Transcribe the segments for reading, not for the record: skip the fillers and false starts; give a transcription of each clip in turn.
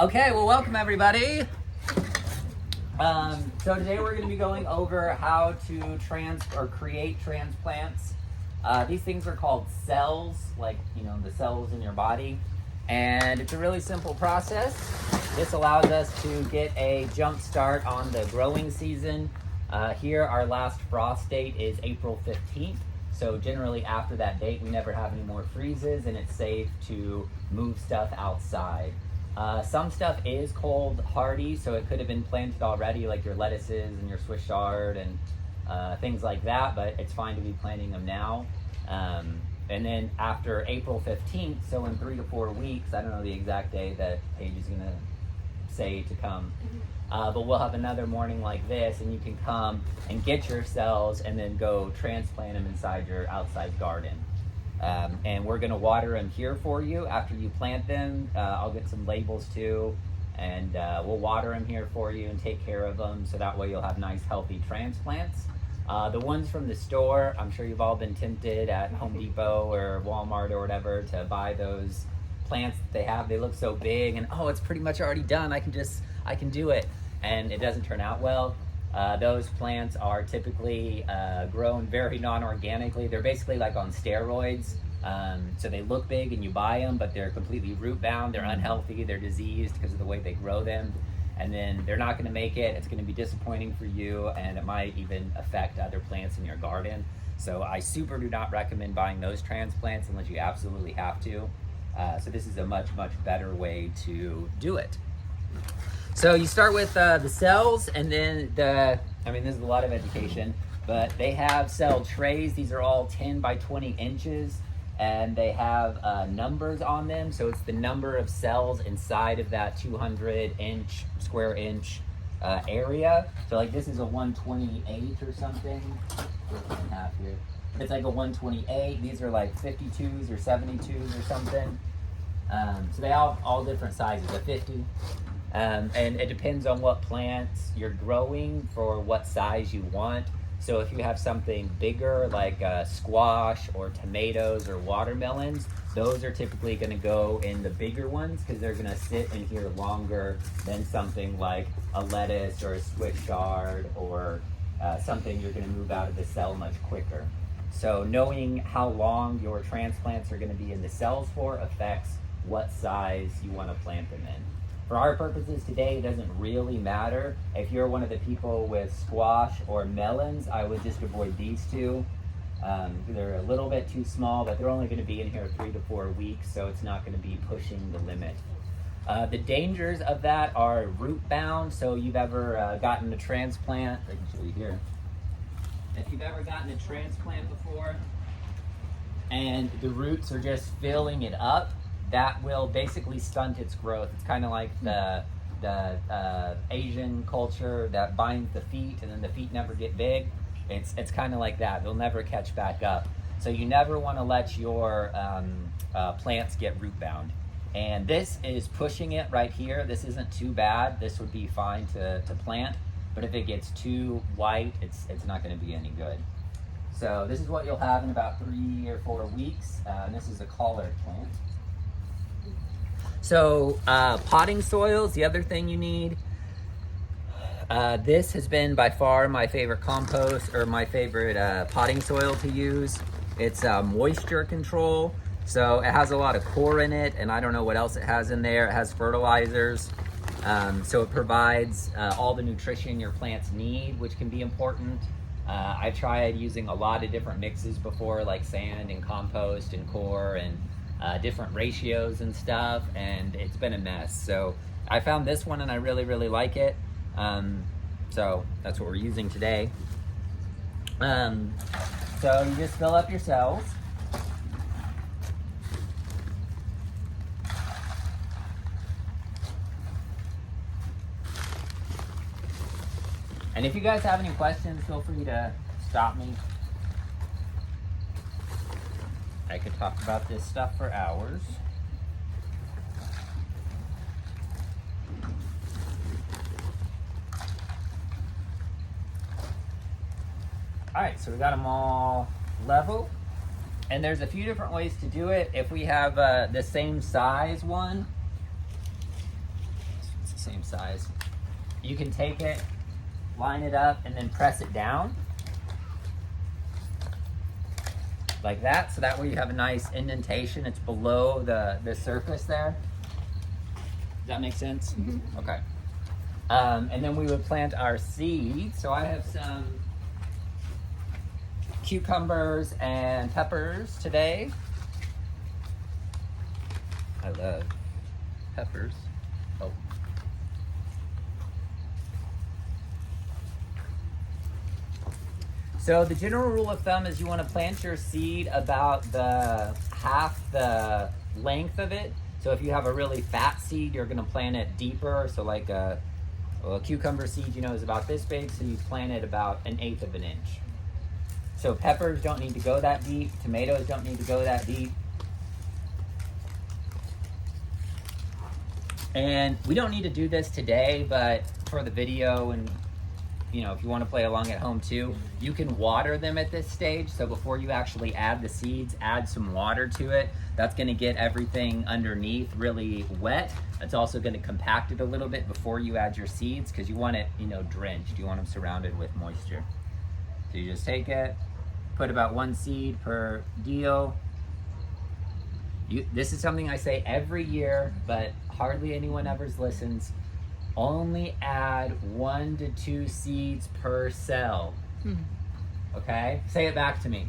Okay, well, welcome everybody. So today we're going to be going over how to create transplants. These things are called cells, like the cells in your body, and it's a really simple process. This allows us to get a jump start on the growing season. Here, our last frost date is April 15th. So generally after that date, we never have any more freezes, and it's safe to move stuff outside. Some stuff is cold hardy, so it could have been planted already, like your lettuces and your Swiss chard and things like that, but it's fine to be planting them now. And then after April 15th, so in 3 to 4 weeks, I don't know the exact day that Paige is going to say to come, but we'll have another morning like this, and you can come and get your cells and then go transplant them inside your outside garden. And we're going to water them here for you after you plant them. I'll get some labels too, and we'll water them here for you and take care of them, so that way you'll have nice healthy transplants. The ones from the store, I'm sure you've all been tempted at Home Depot or Walmart or whatever to buy those plants that they have. They look so big and it's pretty much already done. I can do it, and it doesn't turn out well. Those plants are typically grown very non-organically. They're basically like on steroids. So they look big and you buy them, but they're completely root bound. They're unhealthy. They're diseased because of the way they grow them. And then they're not going to make it. It's going to be disappointing for you, and it might even affect other plants in your garden. So I super do not recommend buying those transplants unless you absolutely have to. So this is a much, much better way to do it. So you start with the cells, and then this is a lot of education, but they have cell trays. These are all 10 by 20 inches, and they have numbers on them. So it's the number of cells inside of that 200 square inch area. So like this is a 128 or something. In half here. It's like a 128. These are like 52s or 72s or something. So they have all different sizes, a 50. And it depends on what plants you're growing for what size you want. So if you have something bigger like squash or tomatoes or watermelons, those are typically going to go in the bigger ones because they're going to sit in here longer than something like a lettuce or a Swiss chard or something you're going to move out of the cell much quicker. So knowing how long your transplants are going to be in the cells for affects what size you want to plant them in. For our purposes today, it doesn't really matter. If you're one of the people with squash or melons, I would just avoid these two. They're a little bit too small, but they're only going to be in here 3 to 4 weeks, so it's not going to be pushing the limit. The dangers of that are root bound. So you've ever gotten a transplant, I can show you here. If you've ever gotten a transplant before and the roots are just filling it up, that will basically stunt its growth. It's kind of like the Asian culture that binds the feet and then the feet never get big. It's kind of like that. They'll never catch back up. So you never want to let your plants get root bound. And this is pushing it right here. This isn't too bad. This would be fine to plant. But if it gets too white, it's not going to be any good. So this is what you'll have in about 3 or 4 weeks. And this is a collard plant. So potting soils, the other thing you need. This has been by far my favorite compost or my favorite potting soil to use. It's moisture control. So it has a lot of core in it, and I don't know what else it has in there. It has fertilizers. So it provides all the nutrition your plants need, which can be important. I've tried using a lot of different mixes before, like sand and compost and core and different ratios and stuff, and it's been a mess. So I found this one and I really, really like it. So that's what we're using today. So you just fill up your cells. And if you guys have any questions, feel free to stop me. I could talk about this stuff for hours. All right, so we got them all level. And there's a few different ways to do it. If we have the same size one, same size. You can take it, line it up, and then press it down. Like that, so that way you have a nice indentation. It's below the surface there. Does that make sense? Mm-hmm. Okay. And then we would plant our seeds. So I have some cucumbers and peppers today. I love peppers. Oh. So the general rule of thumb is you want to plant your seed about the half the length of it. So if you have a really fat seed, you're going to plant it deeper. So like a cucumber seed, you know, is about this big, so you plant it about 1/8 of an inch. So peppers don't need to go that deep. Tomatoes don't need to go that deep. And we don't need to do this today, but for the video, and you know, if you want to play along at home too, you can water them at this stage. So before you actually add the seeds, add some water to it. That's going to get everything underneath really wet. It's also going to compact it a little bit before you add your seeds, because you want it, you know, drenched. You want them surrounded with moisture. So you just take it, put about 1 seed per deal. This is something I say every year, but hardly anyone ever listens. Only add 1 to 2 seeds per cell. Okay? Say it back to me.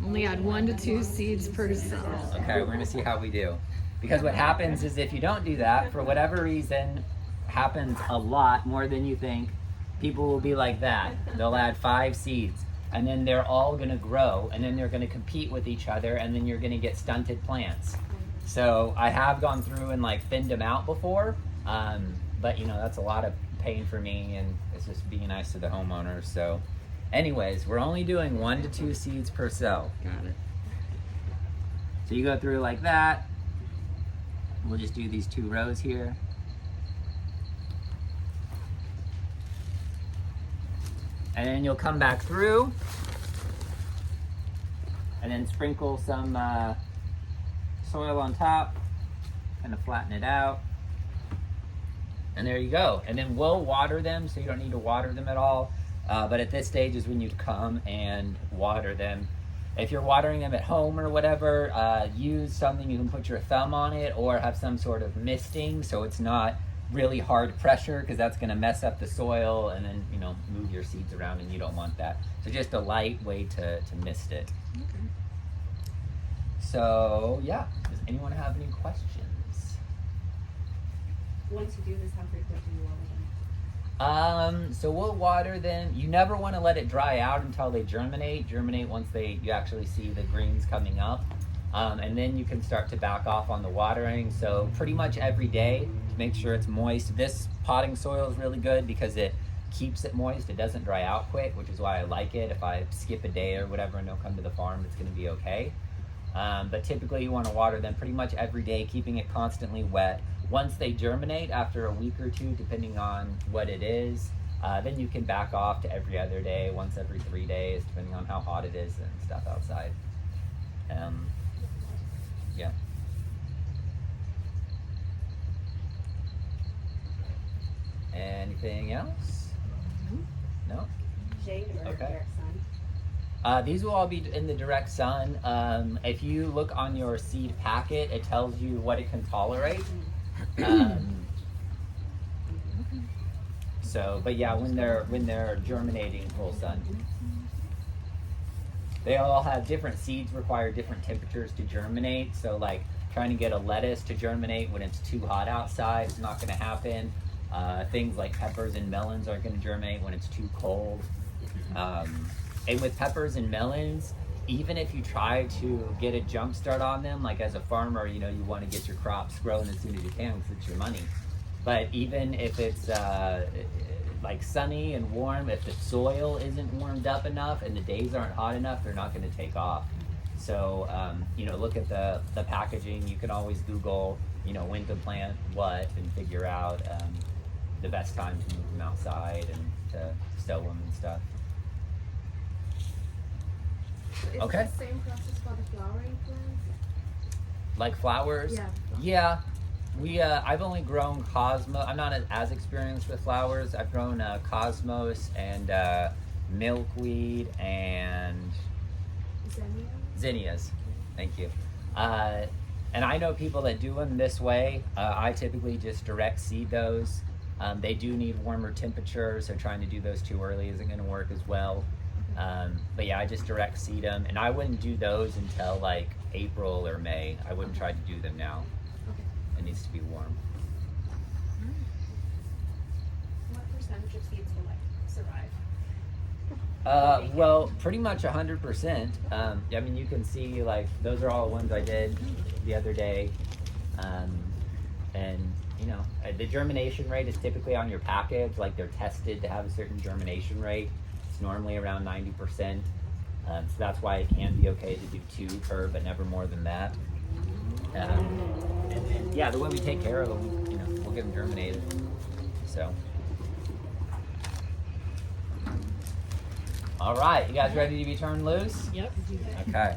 Only add 1 to 2 seeds per cell. Okay, we're gonna see how we do. Because what happens is if you don't do that, for whatever reason, happens a lot more than you think, people will be like that. They'll add 5 seeds, and then they're all gonna grow, and then they're gonna compete with each other, and then you're gonna get stunted plants. So I have gone through and like thinned them out before, but you know, that's a lot of pain for me, and it's just being nice to the homeowners. So anyways, we're only doing 1 to 2 seeds per cell. Got it. So you go through like that. We'll just do these 2 rows here. And then you'll come back through and then sprinkle some soil on top, kind of flatten it out. And there you go. And then we'll water them, so you don't need to water them at all. But at this stage is when you'd come and water them. If you're watering them at home or whatever, use something you can put your thumb on it, or have some sort of misting so it's not really hard pressure, because that's going to mess up the soil and then, you know, move your seeds around, and you don't want that. So just a light way to mist it. Okay. So yeah, does anyone have any questions? Once you do this, how frequent do you water them? So we'll water them. You never want to let it dry out until they germinate. Germinate once you actually see the greens coming up. And then you can start to back off on the watering. So pretty much every day, make sure it's moist. This potting soil is really good because it keeps it moist. It doesn't dry out quick, which is why I like it. If I skip a day or whatever and don't come to the farm, it's going to be okay. But typically you want to water them pretty much every day, keeping it constantly wet. Once they germinate, after a week or 2, depending on what it is, then you can back off to every other day, once every 3 days, depending on how hot it is and stuff outside. Yeah. Anything else? No? Shade or Okay. direct sun? These will all be in the direct sun. If you look on your seed packet, it tells you what it can tolerate. So, but yeah, when they're germinating, full sun. They all have different seeds, require different temperatures to germinate. So like trying to get a lettuce to germinate when it's too hot outside is not going to happen. Things like peppers and melons aren't going to germinate when it's too cold. And with peppers and melons, even if you try to get a jump start on them, like as a farmer, you know, you want to get your crops growing as soon as you can because it's your money. But even if it's like sunny and warm, if the soil isn't warmed up enough and the days aren't hot enough, they're not going to take off. So, you know, look at the packaging. You can always Google, you know, when to plant what and figure out the best time to move them outside and to sow them and stuff. Is Okay. it the same process for the flowering plants? Like flowers? Yeah. Yeah. I've only grown Cosmos. I'm not as experienced with flowers. I've grown Cosmos and milkweed and zinnias. Thank you. And I know people that do them this way. I typically just direct seed those. They do need warmer temperatures, so trying to do those too early isn't going to work as well. But yeah, I just direct seed them, and I wouldn't do those until like April or May. I wouldn't try to do them now. It needs to be warm. What percentage of seeds will like survive? Well, pretty much 100%. I mean, you can see like those are all the ones I did the other day, and you know, the germination rate is typically on your package. Like they're tested to have a certain germination rate. It's normally around 90%. So that's why it can be okay to do 2 per, but never more than that. And yeah, the way we take care of them, you know, we'll get them germinated. So. All right, you guys ready to be turned loose? Yep. Okay.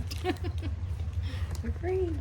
We're green.